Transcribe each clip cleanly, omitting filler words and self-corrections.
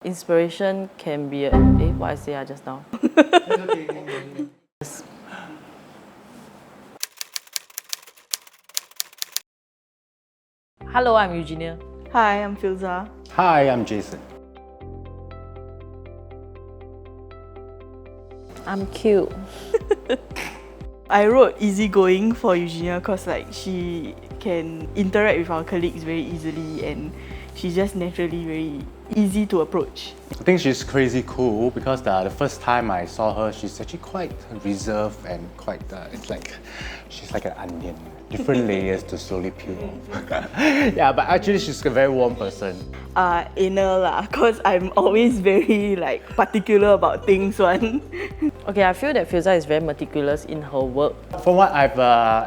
Inspiration can be what I say just now. Hello, I'm Eugenia. Hi, I'm Filzah. Hi, I'm Jason. I'm cute. I wrote easygoing for Eugenia because she can interact with our colleagues very easily and she's just naturally very easy to approach. I think she's crazy cool because the first time I saw her, she's actually quite reserved and quite, it's like, she's like an onion. Different layers to slowly peel off. Yeah, but actually she's a very warm person. Anal lah, because I'm always very particular about things one. Okay, I feel that Filzah is very meticulous in her work. From what I've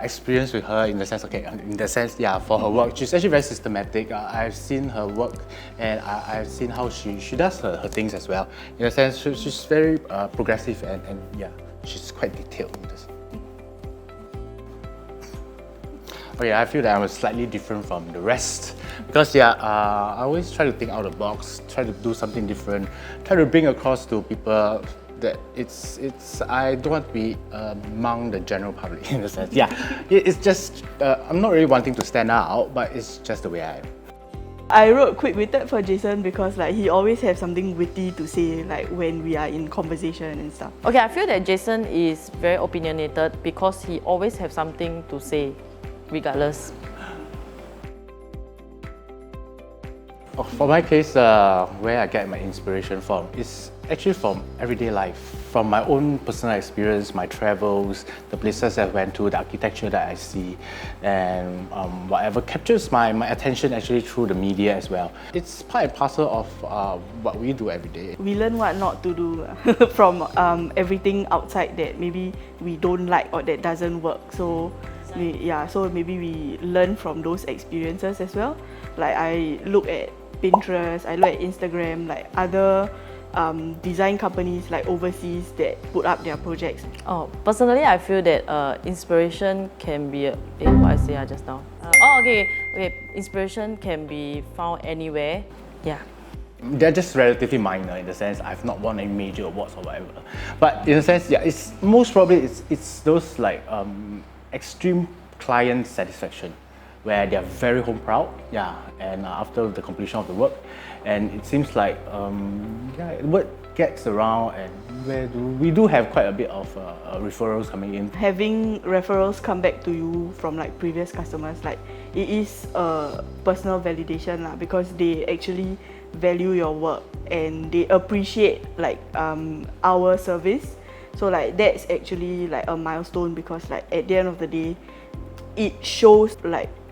experienced with her, yeah, for her work, she's actually very systematic. I've seen her work and I've seen how she does her things as well. In a sense, she's very progressive and yeah, she's quite detailed in this. Okay, I feel that I'm slightly different from the rest because yeah, I always try to think out of the box, try to do something different, try to bring across to people that I don't want to be among the general public in a sense. Yeah, it's just I'm not really wanting to stand out, but it's just the way I am. I wrote quick-witted for Jason because he always has something witty to say when we are in conversation and stuff. Okay, I feel that Jason is very opinionated because he always has something to say, regardless. For my case, where I get my inspiration from is actually from everyday life, from my own personal experience, my travels, the places I went to, the architecture that I see, and whatever captures my attention actually through the media as well. It's part and parcel of what we do every day. We learn what not to do from everything outside that maybe we don't like or that doesn't work. So maybe we learn from those experiences as well. I look at Pinterest, I look at Instagram, other design companies overseas that put up their projects. Personally, I feel that inspiration can be what I say just now. Okay. Inspiration can be found anywhere. Yeah. They're just relatively minor in the sense I've not won any major awards or whatever. But in a sense, yeah, it's most probably it's those extreme client satisfaction where they're very home proud, yeah, and after the completion of the work, and it seems like word gets around, and where we do have quite a bit of referrals coming in. Having referrals come back to you from previous customers, it is a personal validation because they actually value your work and they appreciate our service. So that's actually a milestone because at the end of the day, it shows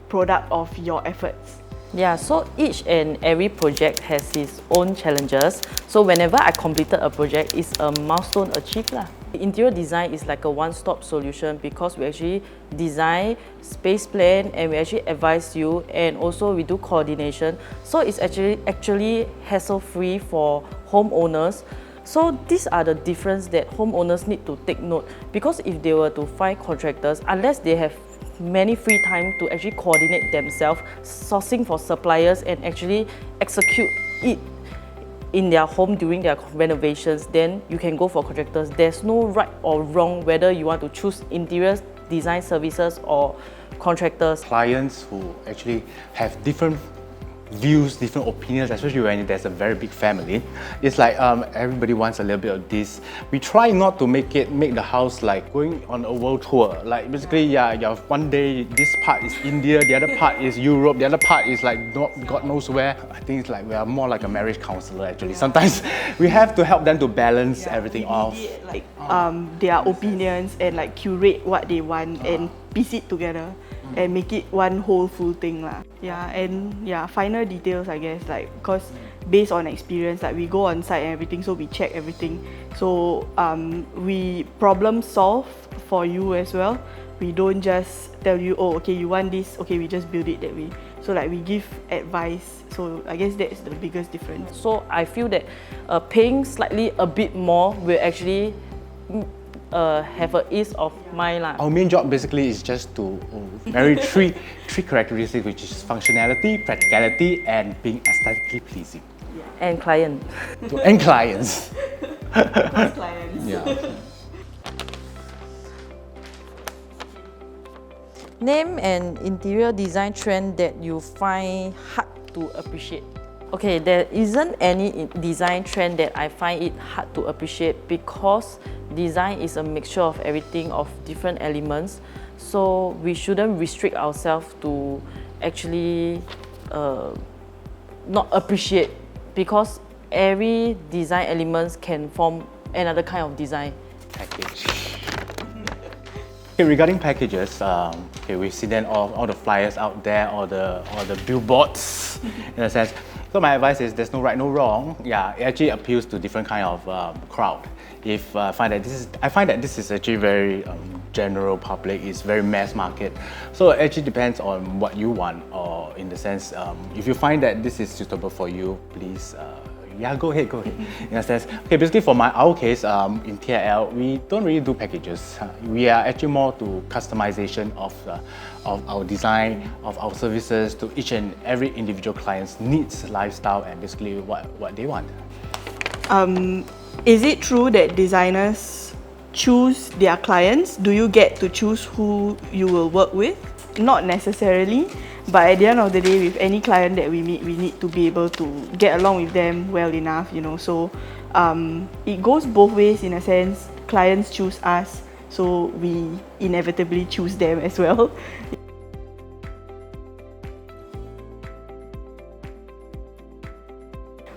product of your efforts. Yeah, so each and every project has its own challenges. So whenever I completed a project, it's a milestone achieved lah. Interior design is like a one-stop solution because we actually design, space plan, and we actually advise you, and also we do coordination. So it's actually hassle-free for homeowners. So these are the difference that homeowners need to take note, because if they were to find contractors, unless they have many free time to actually coordinate themselves, sourcing for suppliers and actually execute it in their home during their renovations, then you can go for contractors. There's no right or wrong whether you want to choose interior design services or contractors. Clients who actually have different views, different opinions, especially when there's a very big family. It's everybody wants a little bit of this. We try not to make the house going on a world tour. Basically, one day this part is India, the other part is Europe, the other part is God knows where. I think it's we are more like a marriage counselor actually. Sometimes we have to help them to balance everything off. Their opinions and curate what they want and piece it together and make it one whole full thing lah. Yeah, and finer details I guess because based on experience we go on site and everything, so we check everything. So we problem solve for you as well. We don't just tell you, oh okay, you want this, okay, we just build it that way. So we give advice. So I guess that's the biggest difference. So I feel that paying slightly a bit more will actually have an ease of mind lah. Our main job basically is just to marry three characteristics, which is functionality, practicality, and being aesthetically pleasing. Yeah. And client. And clients. Clients. Yeah. Name an interior design trend that you find hard to appreciate. Okay, there isn't any design trend that I find it hard to appreciate because design is a mixture of everything, of different elements. So we shouldn't restrict ourselves to actually not appreciate, because every design elements can form another kind of design. Package. Okay, regarding packages, okay, we see then all the flyers out there, all the billboards, in a sense. So my advice is there's no right, no wrong. Yeah, it actually appeals to different kind of crowd. If I find that this is actually very general public, it's very mass market. So it actually depends on what you want, or in the sense, if you find that this is suitable for you, please. Yeah, go ahead. In a sense, okay. Basically, for our case, in TIL, we don't really do packages. We are actually more to customization of our design, of our services to each and every individual client's needs, lifestyle, and basically what they want. Is it true that designers choose their clients? Do you get to choose who you will work with? Not necessarily. But at the end of the day, with any client that we meet, we need to be able to get along with them well enough, you know. So it goes both ways in a sense. Clients choose us, so we inevitably choose them as well.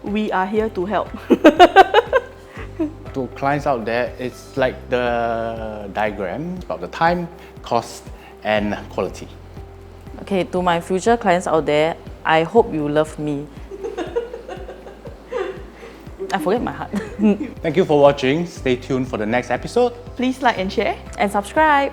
We are here to help. To clients out there, it's like the diagram about the time, cost, and quality. Okay, to my future clients out there, I hope you love me. I forget my heart. Thank you for watching. Stay tuned for the next episode. Please like and share. And subscribe.